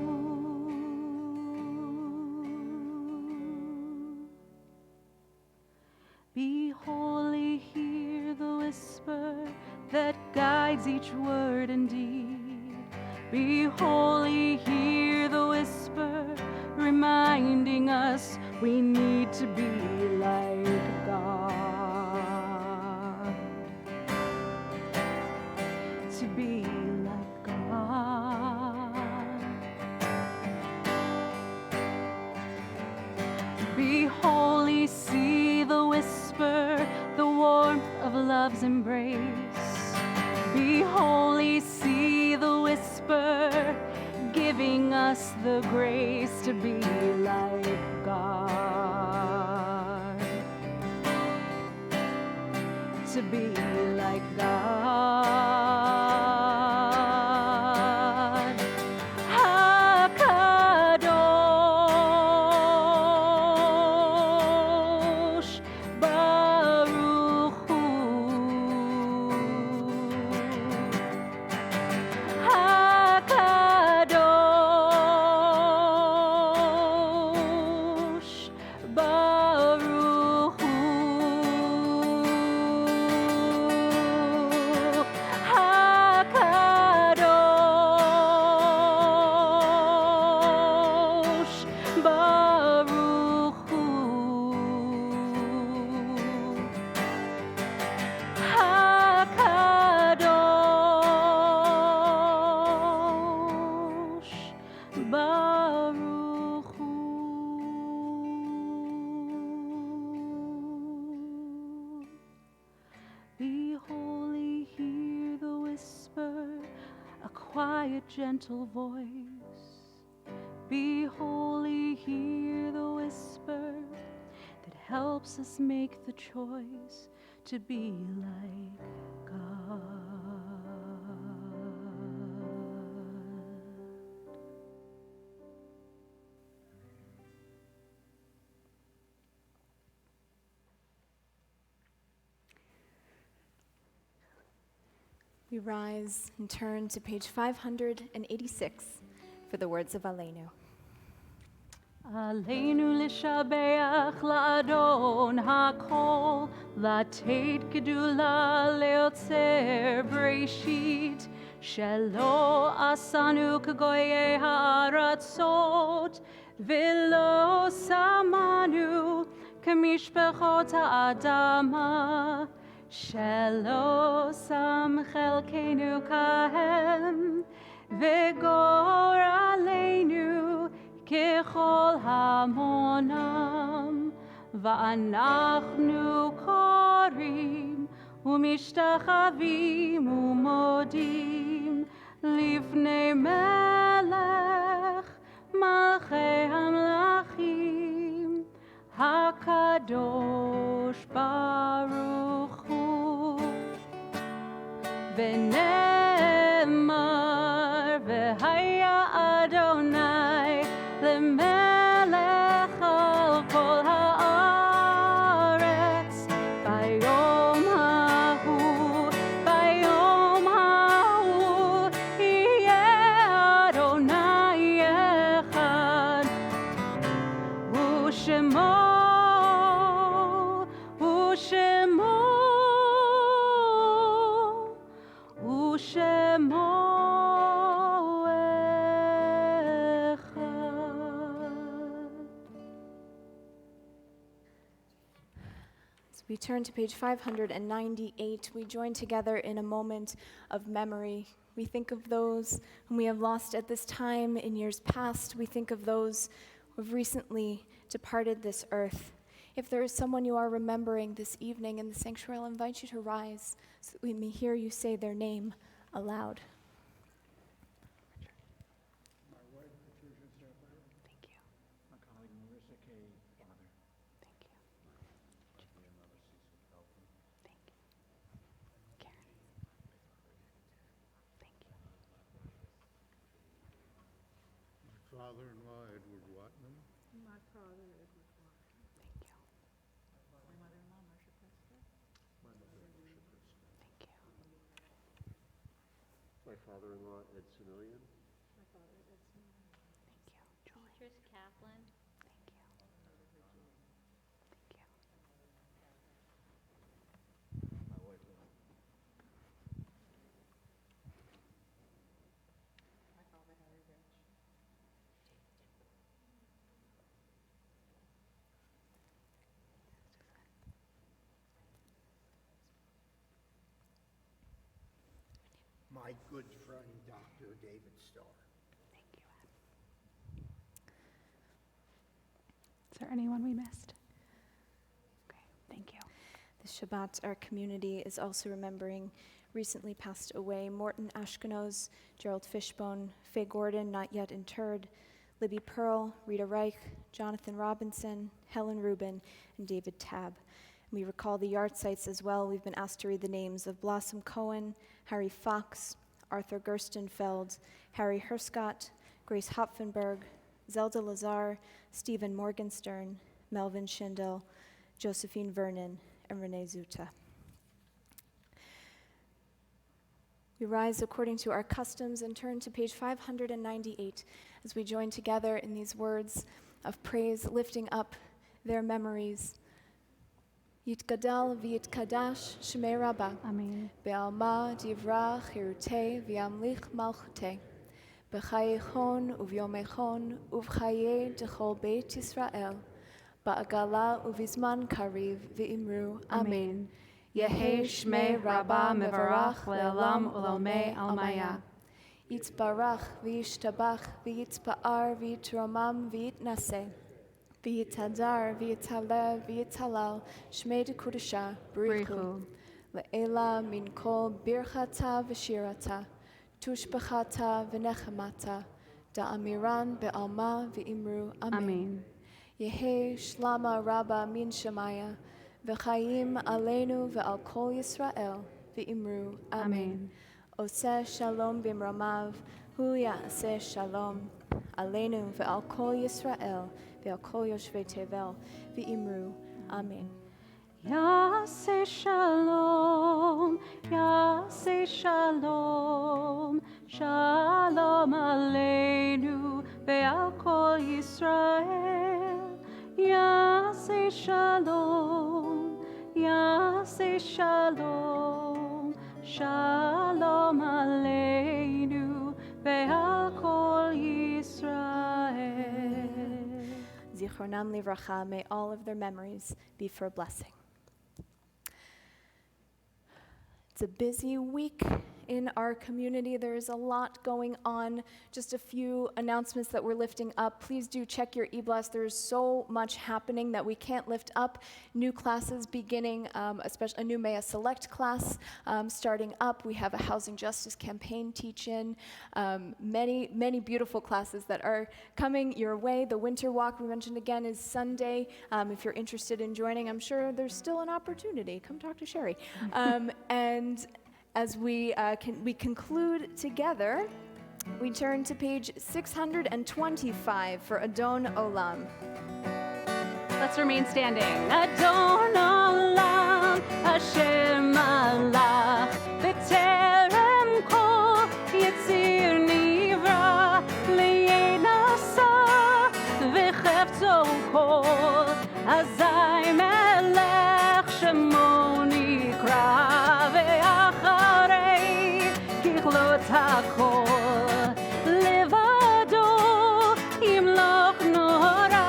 [SPEAKER 3] Be holy, hear the whisper that guides each word and deed. Be holy, hear the whisper, reminding us we need to be like God. To be like God. Be holy, see the whisper, the warmth of love's embrace. Be holy, see the whisper, giving us the grace to be like God. To be like God. HaKadosh Baruch Hu. HaKadosh Baruch Hu. HaKadosh Baruch Hu. HaKadosh Baruch Hu. Be holy, hear the whisper, a quiet, gentle voice. Be holy, hear the whisper that helps us make the choice to be like God.
[SPEAKER 6] We rise and turn to page 586 for the words of Aleinu.
[SPEAKER 3] עלינו לשבח לאדון הכל, לתת גדולה ליוצר בראשית, שלא עשנו כגויי הארצות, ולא שמנו כמשפחות האדמה, שלא שם חלקנו כהם, וגורלנו ככל המונם, ואנחנו קוראים ומשתחווים ומודים לפני מלך מלכי המלכים, הקדוש ברוך הוא. ונאמר והיה אדוני למלך על כל הארץ ביום ההוא יהיה אדוני אחד ושמו
[SPEAKER 6] As we turn to page 598, we join together in a moment of memory. We think of those whom we have lost at this time in years past. We think of those who have recently departed this earth. If there is someone you are remembering this evening in the sanctuary, I'll invite you to rise so that we may hear you say their name aloud.
[SPEAKER 7] Father-in-law Edward Watman.
[SPEAKER 5] My father, Edward Clark.
[SPEAKER 7] My mother-in-law Marcia Prescott.
[SPEAKER 8] My father-in-law Ed Similian.
[SPEAKER 5] My father, Ed Smith.
[SPEAKER 9] Beatrice Kaplan.
[SPEAKER 8] My wife Lynn.
[SPEAKER 5] My father, Harry Rich.
[SPEAKER 7] My good friend, Dr. David Starr.
[SPEAKER 3] Is there anyone we missed? Okay, thank you.
[SPEAKER 6] This Shabbat, our community is also remembering recently passed away Morton Ashkenaz, Gerald Fishbone, Faye Gordon, not yet interred, Libby Pearl, Rita Reich, Jonathan Robinson, Helen Rubin, and David Tabb. And we recall the yard sites as well. We've been asked to read the names of Blossom Cohen, Harry Fox, Arthur Gerstenfeld, Harry Herscott, Grace Hopfenberg, Zelda Lazar, Stephen Morgenstern, Melvin Schindel, Josephine Vernon, and Renee Zuta. We rise according to our customs and turn to page 598 as we join together in these words of praise, lifting up their memories. Yitgadal v'yitkadash shmei Rabbah.
[SPEAKER 3] Amen.
[SPEAKER 6] Be'alma divra chirutei v'yamlich malchutei. B'chayechon uvyomechon uvchaye dechol beit Yisrael. Ba'agala uvizman kariv v'imru. Amen.
[SPEAKER 3] Yehi shmei Rabbah mevarach le'olam u'lomei almaya.
[SPEAKER 6] Yitzbarach v'yishtabach v'yitzba'ar v'yitromam v'yitnaseh. V'yitadar v'yitaleh v'yitalal shmei dekudasha b'richu. Le'ela min kol birchata v'shirata. Tushbachata v'nechemata. Da'amiran be'alma v'imru. Amen. Yehi shlama Rabbah min Shemaya. V'chayim aleinu ve'al kol Yisrael v'imru. Amen. Oseh shalom b'mramav, hu ya'aseh shalom. Aleinu ve'al kol Yisrael ve'al kol yoshvei tevel v'imru. Amen.
[SPEAKER 3] Yaseh shalom, Yaseh shalom, shalom aleinu ve'al kol Yisrael. Yaseh shalom, Yaseh shalom, shalom aleinu ve'al kol Yisrael.
[SPEAKER 6] Zichronam livracha, may all of their memories be for a blessing. It's a busy week in our community. There's a lot going on. Just a few announcements that we're lifting up. Please do check your e-blast. There's so much happening that we can't lift up. New classes beginning, especially a new Maya Select class starting up. We have a housing justice campaign teach-in. Many beautiful classes that are coming your way. The Winter Walk, we mentioned again, is Sunday. If you're interested in joining, I'm sure there's still an opportunity. Come talk to Sherry. As we conclude together, we turn to page 625 for Adon Olam.
[SPEAKER 3] Let's remain standing. Adon Olam, Hashem Malach, B'terem kol Yitzir Nivra, Le'yenasa, V'chefzo kol, Azai Melech Shemo Nikra, Ve'acharei Kichlot HaKol, Levado Yimloch Nora,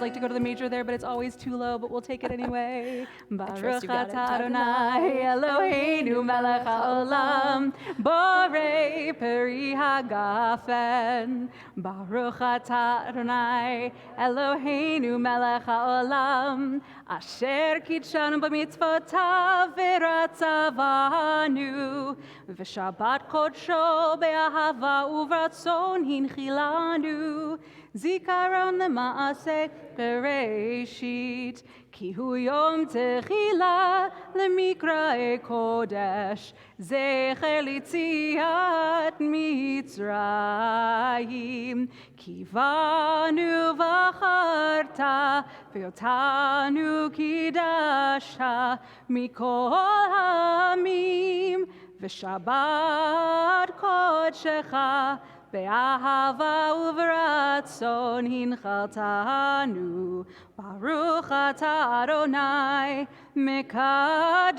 [SPEAKER 3] like to go to the major there, but it's always too low, but we'll take it anyway. Baruch atah Adonai Eloheinu melech haolam, borei peri hagafen. Baruch atah Adonai Eloheinu melech haolam, asher kitshanu b'mitzvotav v'ratzavanu, v'shabbat kodsho be'ahava uvratzon hinchilanu. Zikaron lema'aseh Bereshit, ki hu yom techila lemikra kodesh, zecher litziat Mitzrayim, ki vanu v'acharta ve'otanu kidasha mikol hamim, v'shabbat kodshecha Be'ahava uvratzon hinchaltanu, Baruch atah Adonai, Mekadesh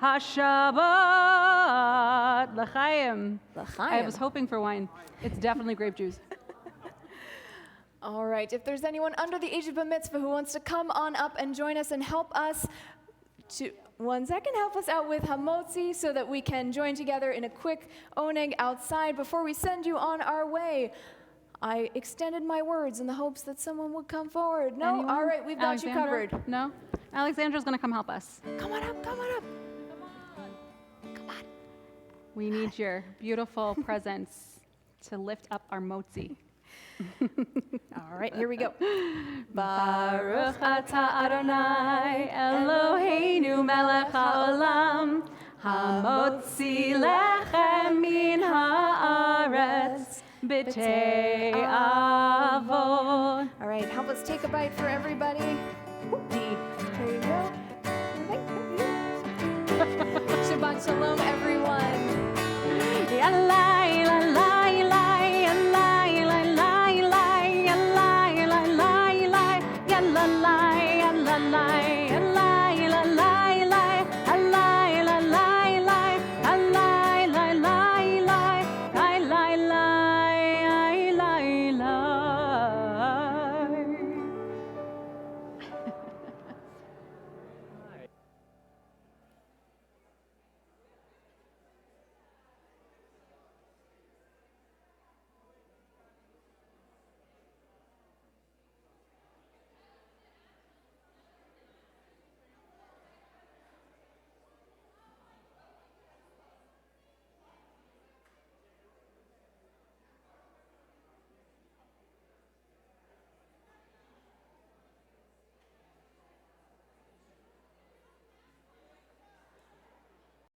[SPEAKER 3] HaShabbat. L'chaim. I was hoping for wine. It's definitely grape juice.
[SPEAKER 6] All right, if there's anyone under the age of a mitzvah who wants to come on up and join us and help us to... One second, help us out with hamotzi so that we can join together in a quick oneg outside before we send you on our way. I extended my words in the hopes that someone would come forward. No?
[SPEAKER 3] Anyone?
[SPEAKER 6] All right, we've got you
[SPEAKER 3] Alexandra?
[SPEAKER 6] covered.
[SPEAKER 3] No? Alexandra's going to come help us.
[SPEAKER 6] Come on up, come on up. Come on.
[SPEAKER 3] We need your beautiful presence to lift up our motzi.
[SPEAKER 6] All right, here we go.
[SPEAKER 3] Baruch atah Adonai Eloheinu melech haolam, hamotzi lechem min haaretz b'tei avon.
[SPEAKER 6] All right, help us take a bite for everybody. Deep. There you go. Shabbat shalom, everyone.
[SPEAKER 3] Yalla.